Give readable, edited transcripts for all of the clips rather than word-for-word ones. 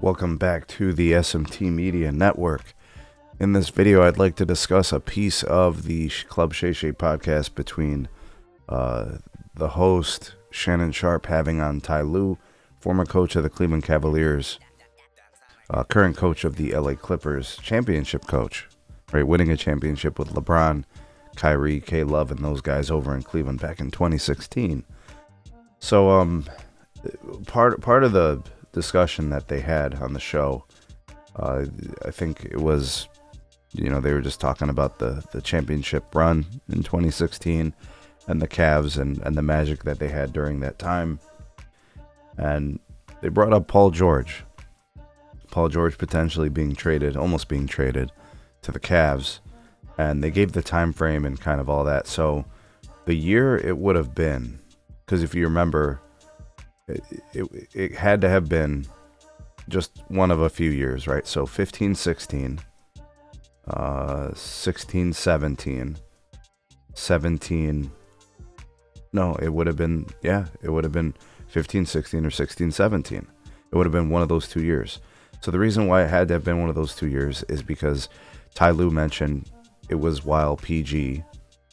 Welcome back to the SMT Media Network. In this video, I'd like to discuss a piece of the Club Shay Shay podcast between the host, Shannon Sharp, having on Ty Lue, former coach of the Cleveland Cavaliers, current coach of the LA Clippers, championship coach, right, winning a championship with LeBron, Kyrie, K-Love, and those guys over in Cleveland back in 2016. So, part of the discussion that they had on the show, I think it was, they were just talking about the championship run in 2016 and the Cavs and the magic that they had during that time. And they brought up Paul George potentially almost being traded to the Cavs. And they gave the time frame and kind of all that. So the year it would have been, because if you remember, it had to have been just one of a few years, right? So 15-16, 16-17, 17. No, it would have been 15-16 or 16-17. It would have been one of those 2 years. So the reason why it had to have been one of those 2 years is because Ty Lue mentioned it was while PG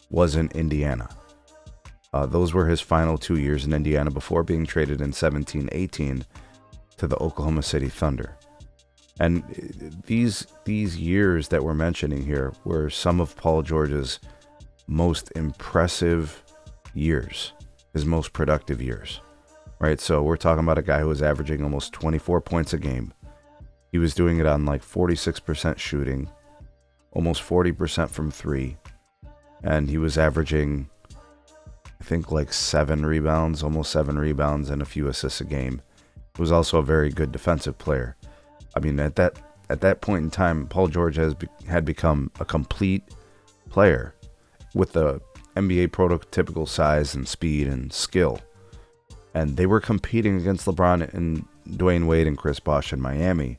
was in Indiana. Those were his final 2 years in Indiana before being traded in 17-18 to the Oklahoma City Thunder. And these years that we're mentioning here were some of Paul George's most impressive years, his most productive years, right? So we're talking about a guy who was averaging almost 24 points a game. He was doing it on like 46% shooting, almost 40% from three, and he was averaging, I think, like almost 7 rebounds and a few assists a game. He was also a very good defensive player. I mean, at that point in time, Paul George had become a complete player with the NBA prototypical size and speed and skill. And they were competing against LeBron and Dwayne Wade and Chris Bosh in Miami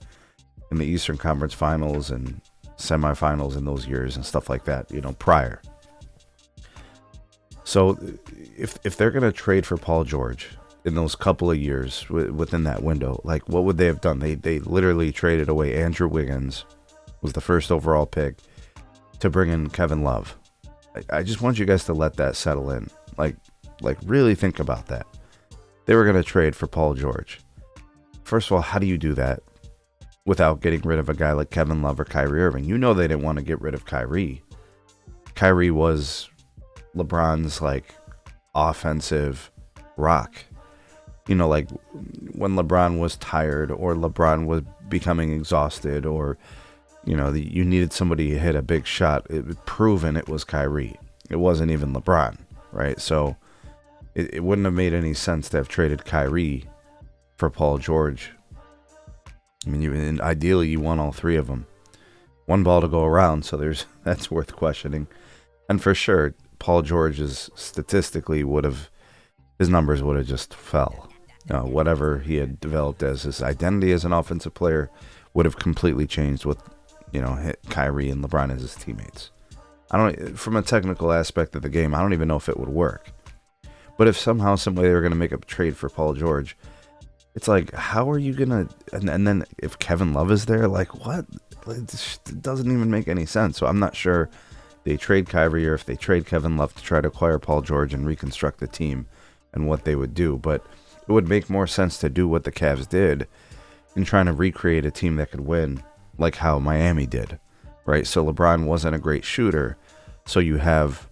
in the Eastern Conference Finals and semifinals in those years and stuff like that, prior. So if they're going to trade for Paul George in those couple of years within that window, like, what would they have done? They literally traded away Andrew Wiggins, was the first overall pick, to bring in Kevin Love. I just want you guys to let that settle in. Like really think about that. They were going to trade for Paul George. First of all, how do you do that without getting rid of a guy like Kevin Love or Kyrie Irving? You know they didn't want to get rid of Kyrie. Kyrie was LeBron's offensive rock. Like when LeBron was tired or LeBron was becoming exhausted or, you needed somebody to hit a big shot, it was proven it was Kyrie. It wasn't even LeBron, right? So it wouldn't have made any sense to have traded Kyrie for Paul George. I mean, ideally you want all three of them. One ball to go around, so that's worth questioning. And for sure, Paul George's statistically his numbers would have just fell. Whatever he had developed as his identity as an offensive player would have completely changed with, Kyrie and LeBron as his teammates. From a technical aspect of the game, I don't even know if it would work. But if somehow, some way they were going to make a trade for Paul George, it's like, how are you going to, and then if Kevin Love is there, what? It doesn't even make any sense. So I'm not sure they trade Kyrie or if they trade Kevin Love to try to acquire Paul George and reconstruct the team and what they would do. But it would make more sense to do what the Cavs did in trying to recreate a team that could win, like how Miami did, right? So LeBron wasn't a great shooter, so you have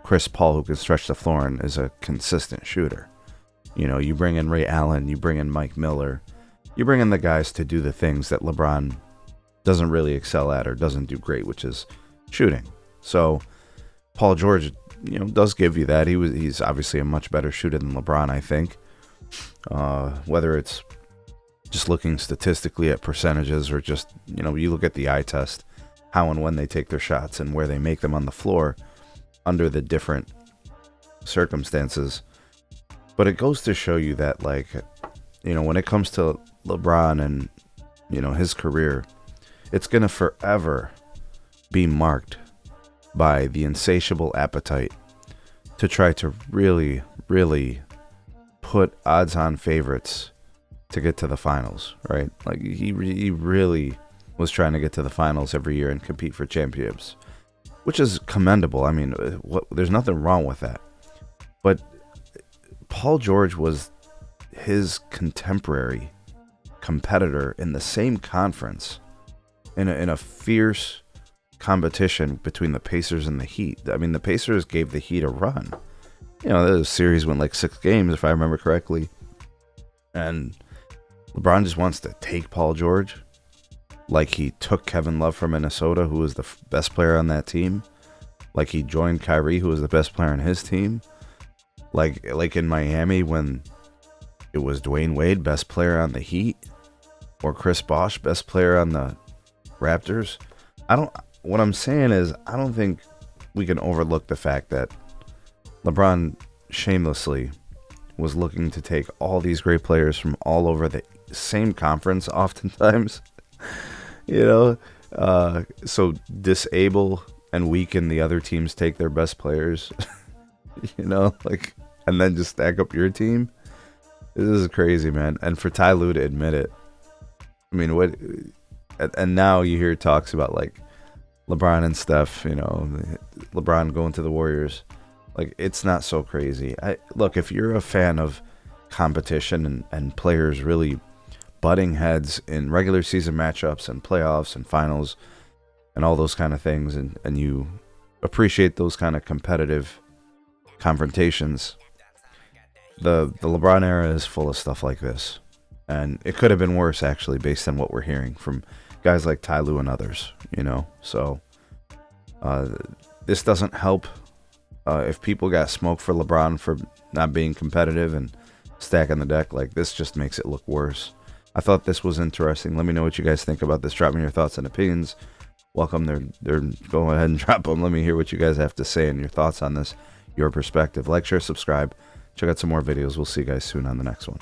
Chris Paul who can stretch the floor and is a consistent shooter. You bring in Ray Allen, you bring in Mike Miller, you bring in the guys to do the things that LeBron doesn't really excel at or doesn't do great, which is shooting. So Paul George, does give you that. He's obviously a much better shooter than LeBron, I think. Whether it's just looking statistically at percentages or just, you look at the eye test, how and when they take their shots and where they make them on the floor under the different circumstances. But it goes to show you that, when it comes to LeBron and, his career, it's going to forever be marked by the insatiable appetite to try to really, really put odds-on favorites to get to the finals, right? Like he really was trying to get to the finals every year and compete for championships, which is commendable. I mean, there's nothing wrong with that. But Paul George was his contemporary competitor in the same conference in a fierce competition between the Pacers and the Heat. I mean, the Pacers gave the Heat a run. You know, the series went like 6 games, if I remember correctly. And LeBron just wants to take Paul George like he took Kevin Love from Minnesota, who was the best player on that team. Like he joined Kyrie, who was the best player on his team. Like in Miami when it was Dwayne Wade, best player on the Heat, or Chris Bosh, best player on the Raptors. What I'm saying is, I don't think we can overlook the fact that LeBron shamelessly was looking to take all these great players from all over the same conference oftentimes, you know, so disable and weaken the other teams, take their best players, you know, like, and then just stack up your team. This is crazy, man. And for Ty Lue to admit it, I mean, what, and now you hear talks about like LeBron and Steph, you know, LeBron going to the Warriors. Like, it's not so crazy. Look, if you're a fan of competition and players really butting heads in regular season matchups and playoffs and finals and all those kind of things, and you appreciate those kind of competitive confrontations, the LeBron era is full of stuff like this. And it could have been worse, actually, based on what we're hearing from guys like Ty Lue and others, you know? So this doesn't help. If people got smoke for LeBron for not being competitive and stacking the deck, like, this just makes it look worse. I thought this was interesting. Let me know what you guys think about this. Drop me your thoughts and opinions. Welcome. They're go ahead and drop them. Let me hear what you guys have to say and your thoughts on this, your perspective. Like, share, subscribe. Check out some more videos. We'll see you guys soon on the next one.